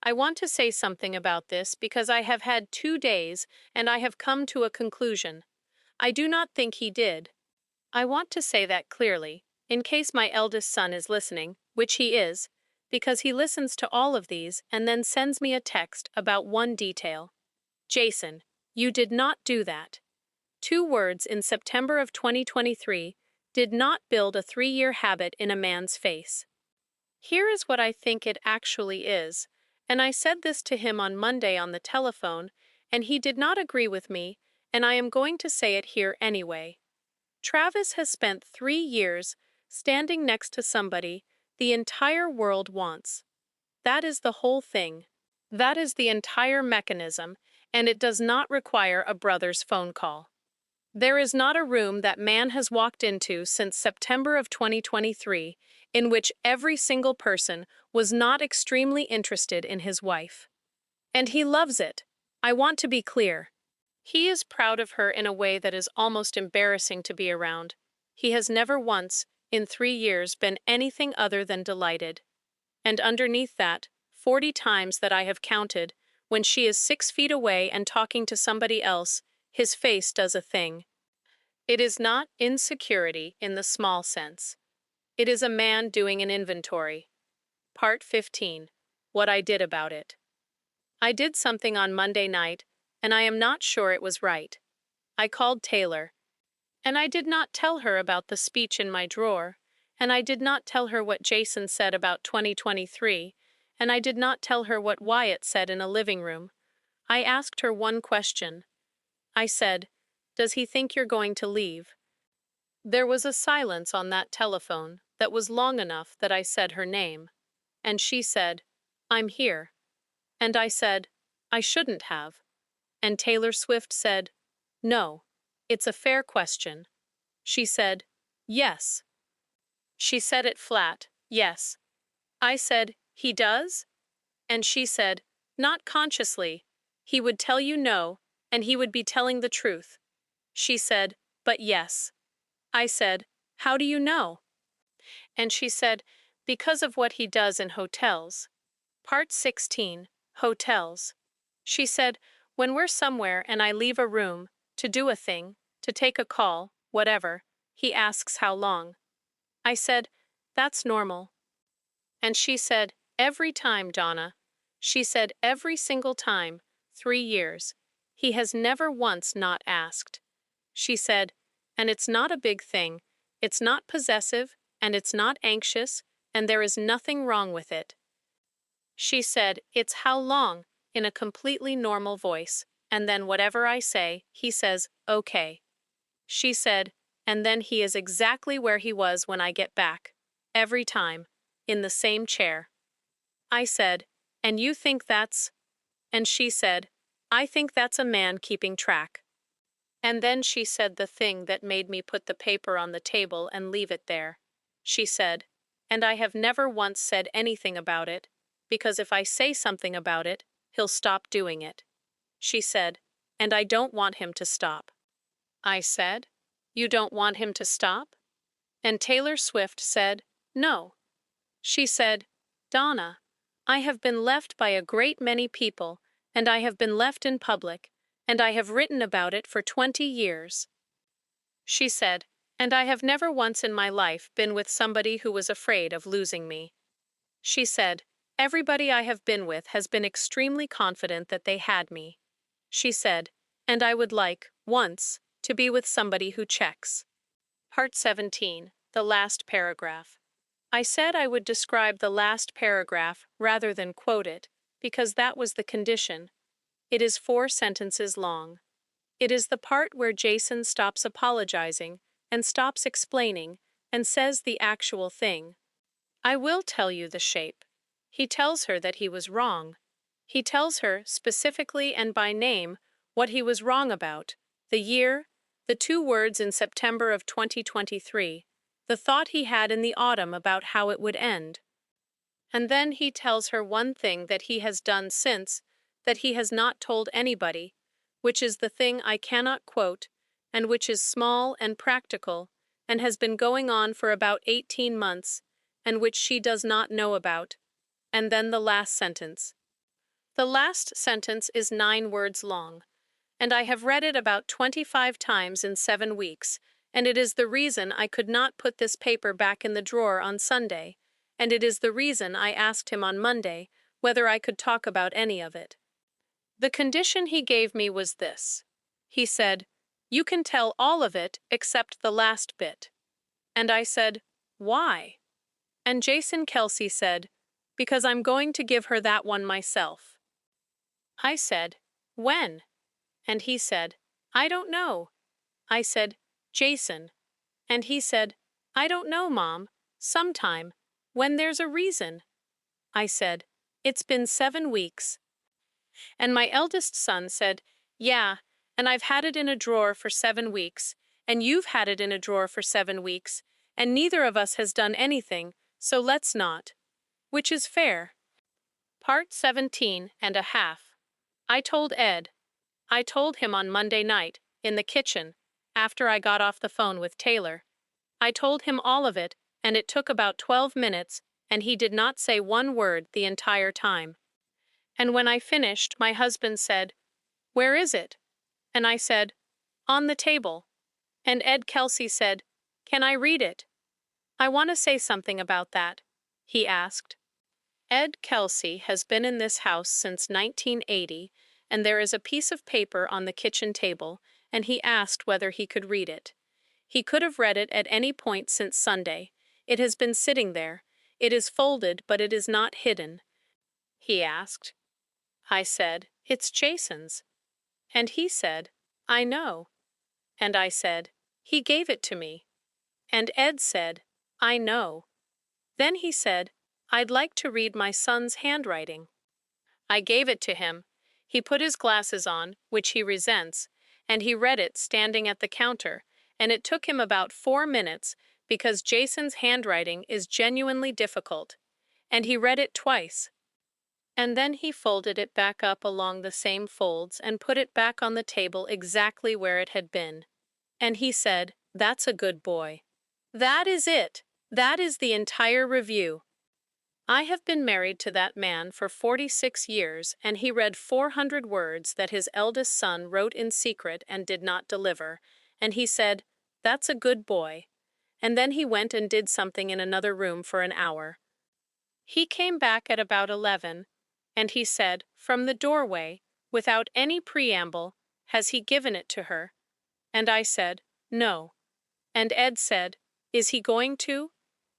I want to say something about this because I have had 2 days and I have come to a conclusion. I do not think he did. I want to say that clearly, in case my eldest son is listening, which he is, because he listens to all of these and then sends me a text about one detail. Jason, you did not do that. 2 words in September of 2023 did not build a 3-year habit in a man's face. Here is what I think it actually is, and I said this to him on Monday on the telephone, and he did not agree with me, and I am going to say it here anyway. Travis has spent 3 years standing next to somebody the entire world wants. That is the whole thing. That is the entire mechanism, and it does not require a brother's phone call. There is not a room that man has walked into since September of 2023 in which every single person was not extremely interested in his wife. And he loves it. I want to be clear. He is proud of her in a way that is almost embarrassing to be around. He has never once, in 3 years, been anything other than delighted. And underneath that, 40 times that I have counted, when she is 6 feet away and talking to somebody else, his face does a thing. It is not insecurity in the small sense. It is a man doing an inventory. Part 15. What I did about it. I did something on Monday night, and I am not sure it was right. I called Taylor. And I did not tell her about the speech in my drawer, and I did not tell her what Jason said about 2023, and I did not tell her what Wyatt said in a living room. I asked her one question. I said, does he think you're going to leave? There was a silence on that telephone that was long enough that I said her name. And she said, I'm here. And I said, I shouldn't have. And Taylor Swift said, no, it's a fair question. She said, yes. She said it flat, yes. I said, he does? And she said, not consciously. He would tell you no, and he would be telling the truth. She said, but yes. I said, how do you know? And she said, because of what he does in hotels. Part 16. Hotels. She said, when we're somewhere and I leave a room, to do a thing, to take a call, whatever, he asks how long. I said, that's normal. And she said, every time, Donna. She said every single time, 3 years. He has never once not asked. She said, and it's not a big thing, it's not possessive, and it's not anxious, and there is nothing wrong with it. She said, it's how long, in a completely normal voice, and then whatever I say, he says, okay. She said, and then he is exactly where he was when I get back. Every time. In the same chair. I said, and you think that's? And she said, I think that's a man keeping track. And then she said the thing that made me put the paper on the table and leave it there. She said, and I have never once said anything about it, because if I say something about it, he'll stop doing it. She said, and I don't want him to stop. I said, you don't want him to stop? And Taylor Swift said, no. She said, Donna, I have been left by a great many people, and I have been left in public, and I have written about it for 20 years. She said, and I have never once in my life been with somebody who was afraid of losing me. She said, everybody I have been with has been extremely confident that they had me. She said, and I would like, once, to be with somebody who checks. Part 17, the last paragraph. I said I would describe the last paragraph rather than quote it, because that was the condition. It is 4 sentences long. It is the part where Jason stops apologizing and stops explaining and says the actual thing. I will tell you the shape. He tells her that he was wrong. He tells her, specifically and by name, what he was wrong about, the year, the 2 words in September of 2023, the thought he had in the autumn about how it would end. And then he tells her one thing that he has done since, that he has not told anybody, which is the thing I cannot quote, and which is small and practical, and has been going on for about 18 months, and which she does not know about. And then the last sentence. The last sentence is 9 words long, and I have read it about 25 times in 7 weeks, and it is the reason I could not put this paper back in the drawer on Sunday, and it is the reason I asked him on Monday whether I could talk about any of it. The condition he gave me was this. He said, "You can tell all of it except the last bit." And I said, "Why?" And Jason Kelce said, "Because I'm going to give her that one myself." I said, "When?" And he said, "I don't know." I said, "Jason." And he said, "I don't know, Mom. Sometime. When there's a reason." I said, "It's been 7 weeks." And my eldest son said, "Yeah, and I've had it in a drawer for 7 weeks, and you've had it in a drawer for 7 weeks, and neither of us has done anything, so let's not." Which is fair. Part 17 and a half. I told Ed. I told him on Monday night, in the kitchen, after I got off the phone with Taylor. I told him all of it, and it took about 12 minutes, and he did not say one word the entire time. And when I finished, my husband said, "Where is it?" And I said, "On the table." And Ed Kelce said, "Can I read it?" "I want to say something about that," he asked. Ed Kelce has been in this house since 1980, and there is a piece of paper on the kitchen table, and he asked whether he could read it. He could have read it at any point since Sunday. It has been sitting there. It is folded, but it is not hidden. He asked. I said, "It's Jason's." And he said, "I know." And I said, "He gave it to me." And Ed said, "I know." Then he said, "I'd like to read my son's handwriting." I gave it to him. He put his glasses on, which he resents, and he read it standing at the counter, and it took him about 4 minutes because Jason's handwriting is genuinely difficult. And he read it twice. And then he folded it back up along the same folds and put it back on the table exactly where it had been. And he said, "That's a good boy." That is it. That is the entire review. I have been married to that man for 46 years, and he read 400 words that his eldest son wrote in secret and did not deliver, and he said, "That's a good boy." And then he went and did something in another room for an hour. He came back at about 11, and he said, from the doorway, without any preamble, "Has he given it to her?" And I said, "No." And Ed said, "Is he going to?"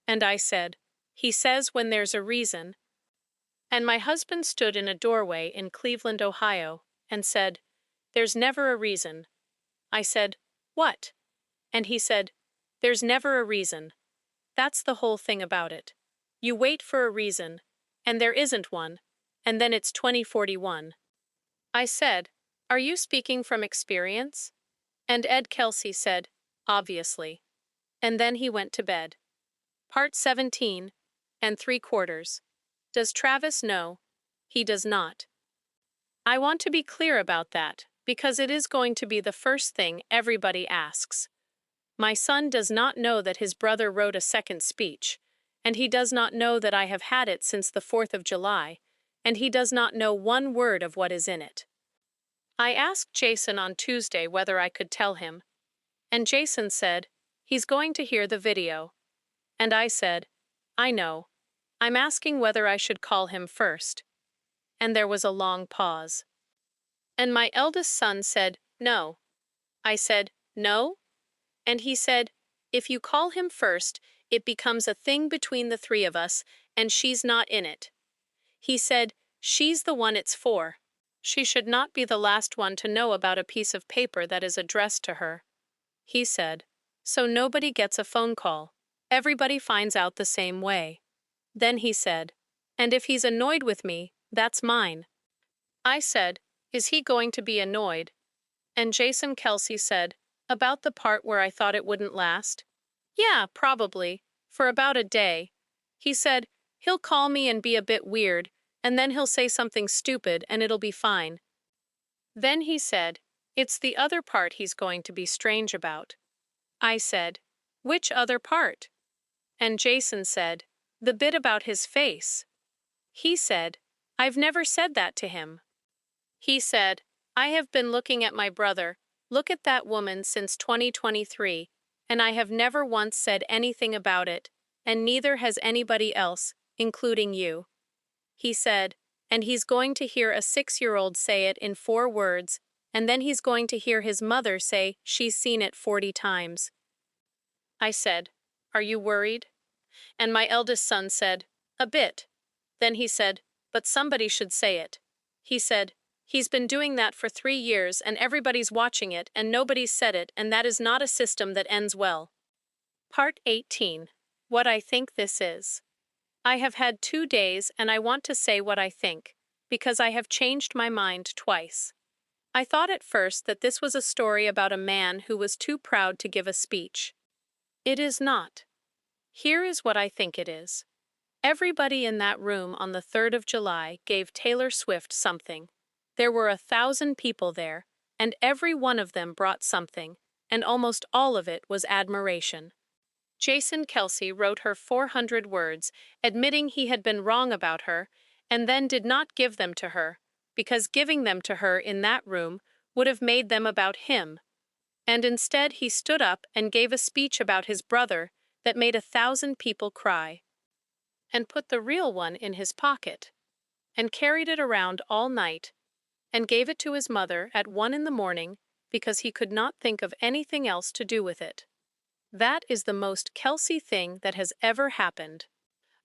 And I said, "He says when there's a reason." And my husband stood in a doorway in Cleveland, Ohio, and said, "There's never a reason." I said, "What?" And he said, "There's never a reason. That's the whole thing about it. You wait for a reason, and there isn't one, and then it's 2041. I said, "Are you speaking from experience?" And Ed Kelce said, "Obviously." And then he went to bed. Part 17 and 3/4. Does Travis know? He does not. I want to be clear about that, because it is going to be the first thing everybody asks. My son does not know that his brother wrote a second speech, and he does not know that I have had it since the 4th of July, and he does not know one word of what is in it. I asked Jason on Tuesday whether I could tell him, and Jason said, he's going to hear the video. And I said, I know. I'm asking whether I should call him first. And there was a long pause. And my eldest son said, no. I said, no? And he said, if you call him first, it becomes a thing between the three of us, and she's not in it. He said, she's the one it's for. She should not be the last one to know about a piece of paper that is addressed to her. He said, so nobody gets a phone call. Everybody finds out the same way. Then he said, and if he's annoyed with me, that's mine. I said, is he going to be annoyed? And Jason Kelce said, about the part where I thought it wouldn't last? Yeah, probably. For about a day. He said, he'll call me and be a bit weird, and then he'll say something stupid and it'll be fine. Then he said, it's the other part he's going to be strange about. I said, which other part? And Jason said, the bit about his face. He said, I've never said that to him. He said, I have been looking at my brother, look at that woman since 2023, and I have never once said anything about it, and neither has anybody else, including you. He said, and he's going to hear a 6-year-old say it in 4 words, and then he's going to hear his mother say she's seen it 40 times. I said, are you worried? And my eldest son said, a bit. Then he said, but somebody should say it. He said, he's been doing that for 3 years and everybody's watching it and nobody's said it, and that is not a system that ends well. Part 18. What I think this is. I have had 2 days and I want to say what I think, because I have changed my mind twice. I thought at first that this was a story about a man who was too proud to give a speech. It is not. Here is what I think it is. Everybody in that room on the 3rd of July gave Taylor Swift something. There were 1,000 people there, and every one of them brought something, and almost all of it was admiration. Jason Kelce wrote her 400 words, admitting he had been wrong about her, and then did not give them to her, because giving them to her in that room would have made them about him. And instead he stood up and gave a speech about his brother that made 1,000 people cry, and put the real one in his pocket, and carried it around all night, and gave it to his mother at 1 in the morning because he could not think of anything else to do with it. That is the most Kelce thing that has ever happened.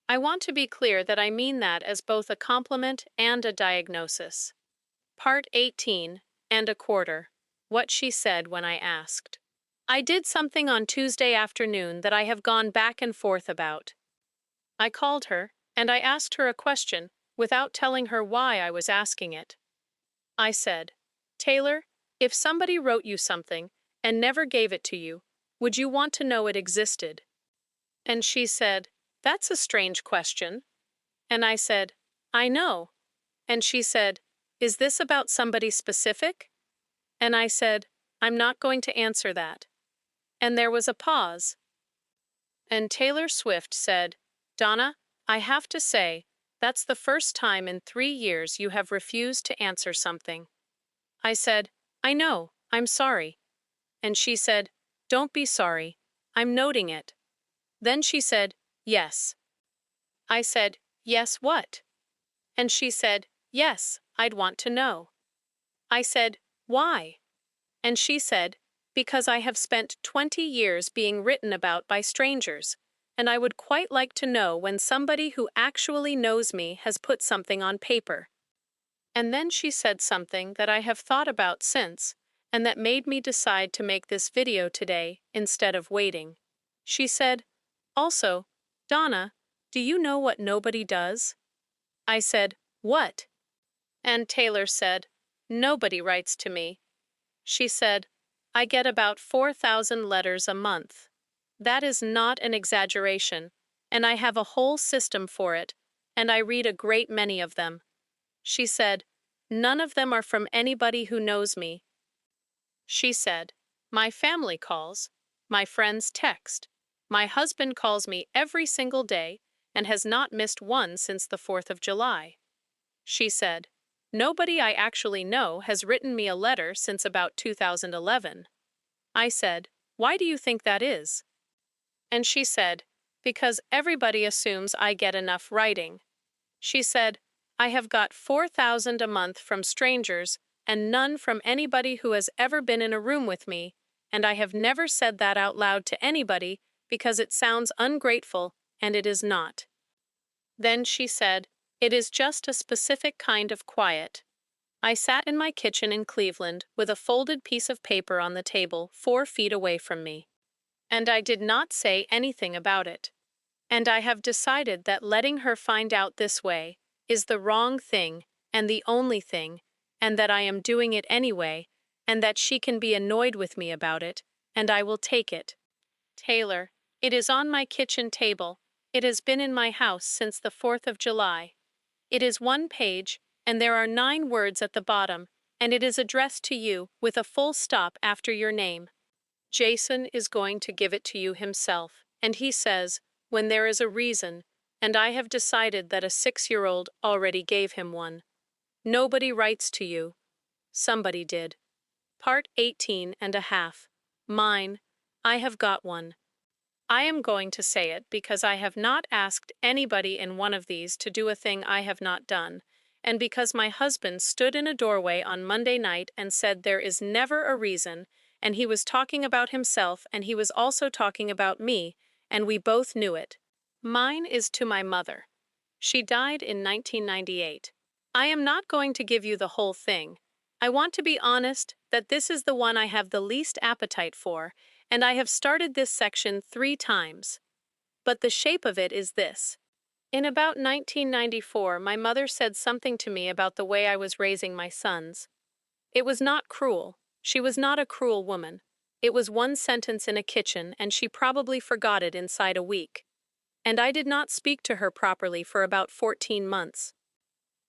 I want to be clear that I mean that as both a compliment and a diagnosis. Part 18 and a quarter. What she said when I asked. I did something on Tuesday afternoon that I have gone back and forth about. I called her, and I asked her a question without telling her why I was asking it. I said, Taylor, if somebody wrote you something and never gave it to you, would you want to know it existed? And she said, that's a strange question. And I said, I know. And she said, is this about somebody specific? And I said, I'm not going to answer that. And there was a pause. And Taylor Swift said, Donna, I have to say, that's the first time in 3 years you have refused to answer something. I said, I know, I'm sorry. And she said, don't be sorry, I'm noting it. Then she said, yes. I said, yes what? And she said, yes, I'd want to know. I said, why? And she said, because I have spent 20 years being written about by strangers, and I would quite like to know when somebody who actually knows me has put something on paper. And then she said something that I have thought about since, and that made me decide to make this video today instead of waiting. She said, also, Donna, do you know what nobody does? I said, what? And Taylor said, nobody writes to me. She said, I get about 4,000 letters a month. That is not an exaggeration, and I have a whole system for it, and I read a great many of them. She said, none of them are from anybody who knows me. She said, my family calls, my friends text, my husband calls me every single day and has not missed one since the 4th of July. She said, nobody I actually know has written me a letter since about 2011. I said, why do you think that is? And she said, because everybody assumes I get enough writing. She said, I have got 4,000 a month from strangers and none from anybody who has ever been in a room with me, and I have never said that out loud to anybody because it sounds ungrateful, and it is not. Then she said, it is just a specific kind of quiet. I sat in my kitchen in Cleveland with a folded piece of paper on the table 4 feet away from me. And I did not say anything about it. And I have decided that letting her find out this way is the wrong thing and the only thing, and that I am doing it anyway, and that she can be annoyed with me about it, and I will take it. Taylor, it is on my kitchen table. It has been in my house since the 4th of July. It is one page, and there are 9 words at the bottom, and it is addressed to you with a full stop after your name. Jason is going to give it to you himself, and he says, when there is a reason, and I have decided that a 6-year-old already gave him one. Nobody writes to you. Somebody did. Part 18 and a half. Mine. I have got one. I am going to say it because I have not asked anybody in one of these to do a thing I have not done, and because my husband stood in a doorway on Monday night and said there is never a reason, and he was talking about himself and he was also talking about me, and we both knew it. Mine is to my mother. She died in 1998. I am not going to give you the whole thing. I want to be honest that this is the one I have the least appetite for, and I have started this section 3 times. But the shape of it is this. In about 1994, my mother said something to me about the way I was raising my sons. It was not cruel. She was not a cruel woman. It was one sentence in a kitchen, and she probably forgot it inside a week. And I did not speak to her properly for about 14 months.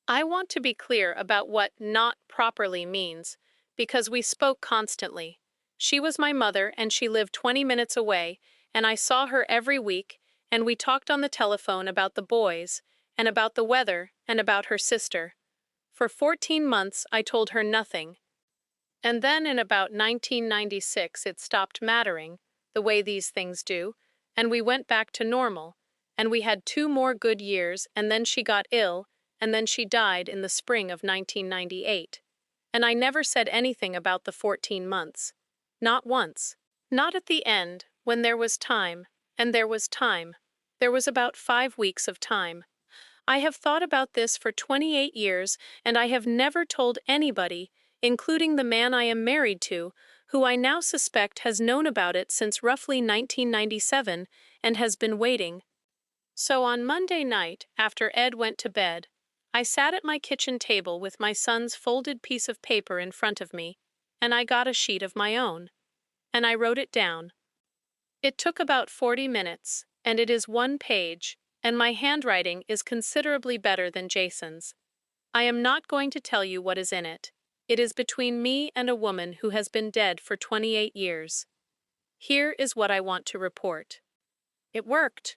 I want to be clear about what not properly means, because we spoke constantly. She was my mother, and she lived 20 minutes away, and I saw her every week, and we talked on the telephone about the boys, and about the weather, and about her sister. For 14 months, I told her nothing. And then in about 1996, it stopped mattering, the way these things do, and we went back to normal, and we had 2 more good years, and then she got ill, and then she died in the spring of 1998. And I never said anything about the 14 months. Not once. Not at the end, when there was time, and there was time. There was about 5 weeks of time. I have thought about this for 28 years, and I have never told anybody, including the man I am married to, who I now suspect has known about it since roughly 1997 and has been waiting. So on Monday night, after Ed went to bed, I sat at my kitchen table with my son's folded piece of paper in front of me, and I got a sheet of my own. And I wrote it down. It took about 40 minutes, and it is 1 page, and my handwriting is considerably better than Jason's. I am not going to tell you what is in it. It is between me and a woman who has been dead for 28 years. Here is what I want to report. It worked.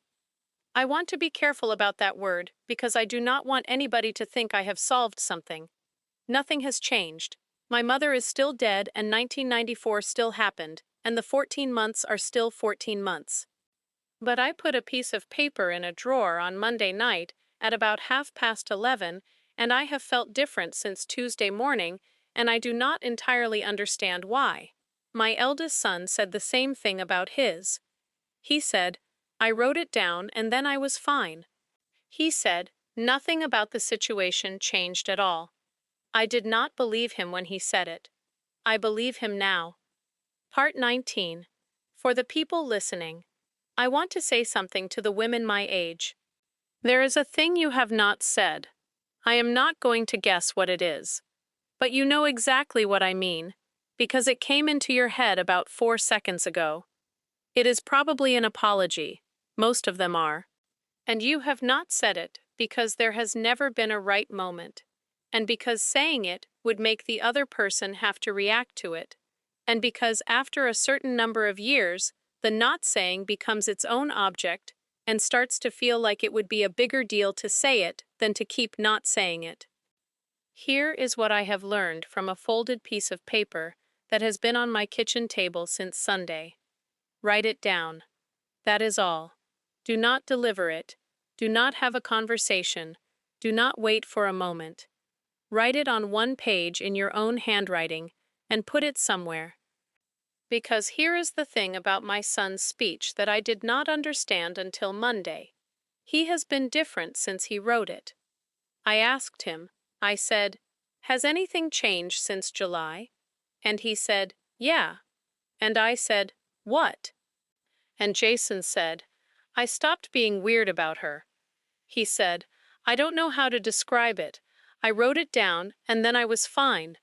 I want to be careful about that word because I do not want anybody to think I have solved something. Nothing has changed. My mother is still dead and 1994 still happened, and the 14 months are still 14 months. But I put a piece of paper in a drawer on Monday night at about 11:30, and I have felt different since Tuesday morning, and I do not entirely understand why. My eldest son said the same thing about his. He said, I wrote it down and then I was fine. He said, nothing about the situation changed at all. I did not believe him when he said it. I believe him now. Part 19. For the people listening, I want to say something to the women my age. There is a thing you have not said. I am not going to guess what it is. But you know exactly what I mean, because it came into your head about 4 seconds ago. It is probably an apology. Most of them are. And you have not said it because there has never been a right moment, and because saying it would make the other person have to react to it, and because after a certain number of years, the not saying becomes its own object and starts to feel like it would be a bigger deal to say it than to keep not saying it. Here is what I have learned from a folded piece of paper that has been on my kitchen table since Sunday. Write it down. That is all. Do not deliver it. Do not have a conversation. Do not wait for a moment. Write it on 1 page in your own handwriting and put it somewhere. Because here is the thing about my son's speech that I did not understand until Monday. He has been different since he wrote it. I asked him, I said, has anything changed since July? And he said, yeah. And I said, what? And Jason said, I stopped being weird about her. He said, I don't know how to describe it. I wrote it down, and then I was fine.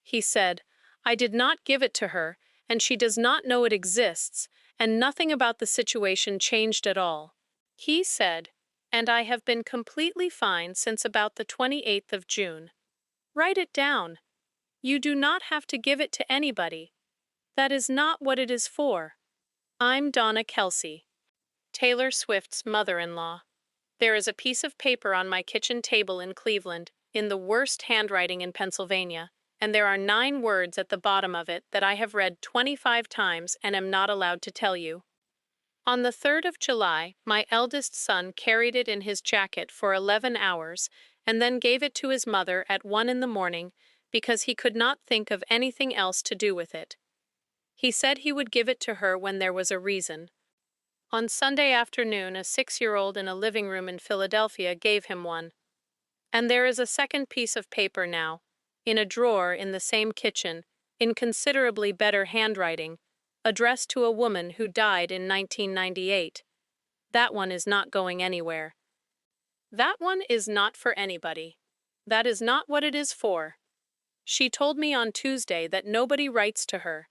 He said, I did not give it to her, and she does not know it exists, and nothing about the situation changed at all. He said, and I have been completely fine since about the 28th of June. Write it down. You do not have to give it to anybody. That is not what it is for. I'm Donna Kelce, Taylor Swift's mother-in-law. There is a piece of paper on my kitchen table in Cleveland, in the worst handwriting in Pennsylvania, and there are 9 words at the bottom of it that I have read 25 times and am not allowed to tell you. On the 3rd of July, my eldest son carried it in his jacket for 11 hours and then gave it to his mother at 1 in the morning because he could not think of anything else to do with it. He said he would give it to her when there was a reason. On Sunday afternoon, a 6-year-old in a living room in Philadelphia gave him one. And there is a second piece of paper now, in a drawer in the same kitchen, in considerably better handwriting, addressed to a woman who died in 1998. That one is not going anywhere. That one is not for anybody. That is not what it is for. She told me on Tuesday that nobody writes to her.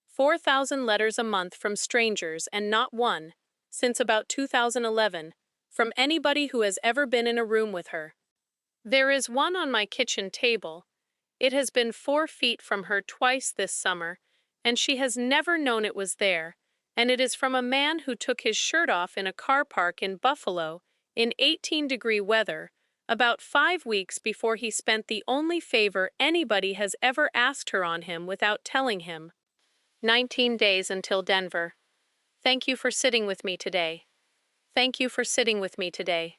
4,000 letters a month from strangers and not one, since about 2011, from anybody who has ever been in a room with her. There is one on my kitchen table. It has been 4 feet from her twice this summer, and she has never known it was there, and it is from a man who took his shirt off in a car park in Buffalo in 18-degree weather, about 5 weeks before he spent the only favor anybody has ever asked her on him without telling him. 19 days until Denver. Thank you for sitting with me today. Thank you for sitting with me today.